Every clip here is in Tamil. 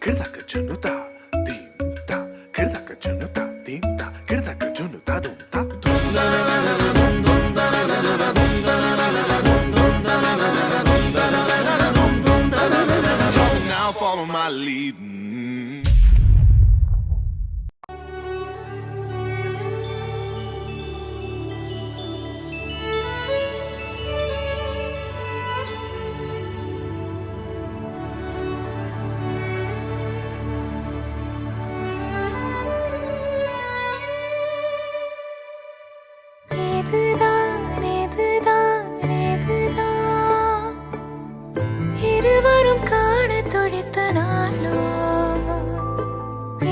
கிடதக்க ஜுனுதா தீம்தா கிடதக்க ஜுனுதா தீம்தா கிடதக்க ஜுனுதா தும்தா Now follow my lead. இருவரும் காண துடித்த நாளோ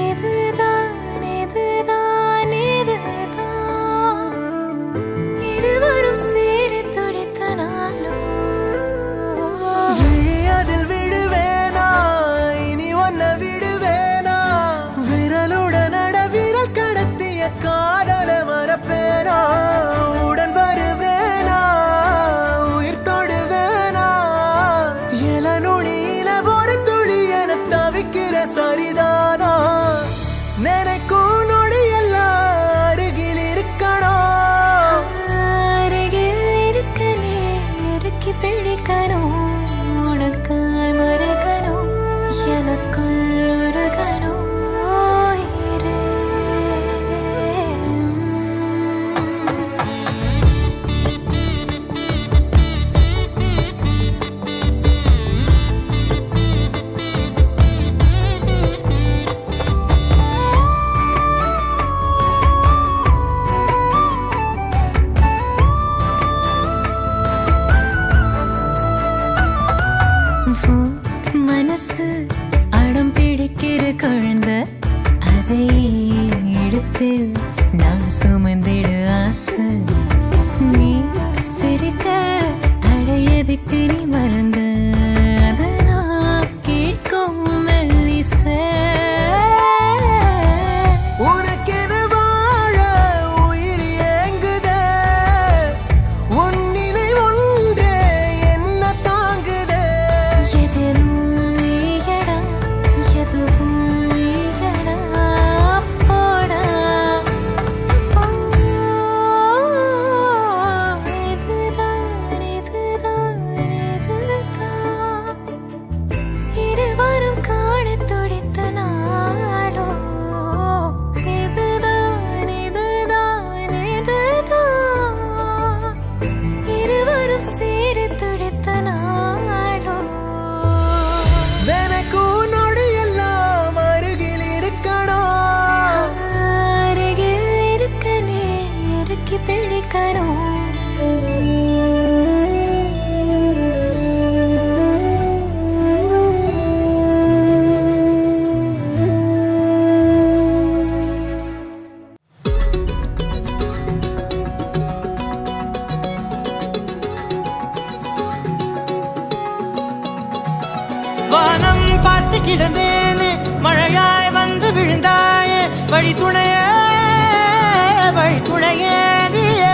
இதுதான் இதுதான் இதுதான் இருவரும் சேர துடித்த நாளோ அதில் விடுவேனா இனி ஒன்ன விடுவேனா விரலுடன் விரல் கடத்திய காதல மறப்பேனா உடன் வருவேனா உயிர் தொடுவேனா இளநுழியில ஒரு துளி என தவிக்கிற சரிதானா நினைக்கும் நொடியெல்லாம் அருகில் இருக்கணும் அருகில் இருக்கனே இறுக்கி பிடிக்கணும் உனக்காய் மறக்கணும் எனக்குள் உருகணும் மனசு அடம் பிடிக்கிற குழந்தை அதை எடுத்து நான் சுமந்திட ஆசை நீ சிரிக்க அடையதுக்கு நீ மறந்த அதை நான் கேட்கும் மெல்லிசை உனக்கென வாழ உயிர் ஏங்குதே உன் நிலை ஒன்றே என்ன தாங்குதே எதிரும் நீயடா எதுவும் நீயடா போடா இதுதான் இதுதான் இதுதான் இருவரும் காண துடித்த நாடோ இதுதான் இதுதான் இதுதான் இருவரும் சேர துடித்த நாடோ எனக்கும் நொடியெல்லாம் அருகில் இருக்கணும் அருகில் இருக்கனே இறுக்கி பிடிக்கணும் வானம் பார்த்து கிடந்தேனே மழையாய் வந்து விழுந்தாயே வழி துணையே நீயே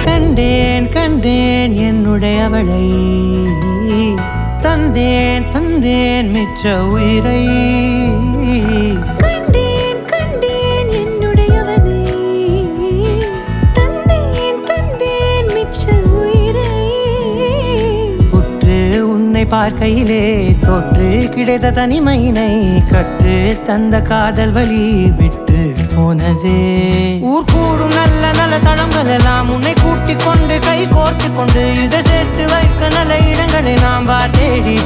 கண்டேன் கண்டேன் என்னுடையவளை தந்தேன் தந்தேன் மிச்ச உயிரை கண்டேன் கண்டேன் என்னுடையவனை தந்தேன் தந்தேன் மிச்ச உயிரை உற்று உன்னை பார்க்கையிலே தொற்று கிடைத்த தனிமையினை கற்று தந்த காதல் வழி விட்டு போனதே ஊர் கூடும் நல்ல நல்ல தளங்கள் எல்லாம் உன்னை கூட்டிக் கொண்டு கை கோர்த்து கொண்டு இதை சேர்த்து வைக்க நல்ல இடங்களை நாம் தேடி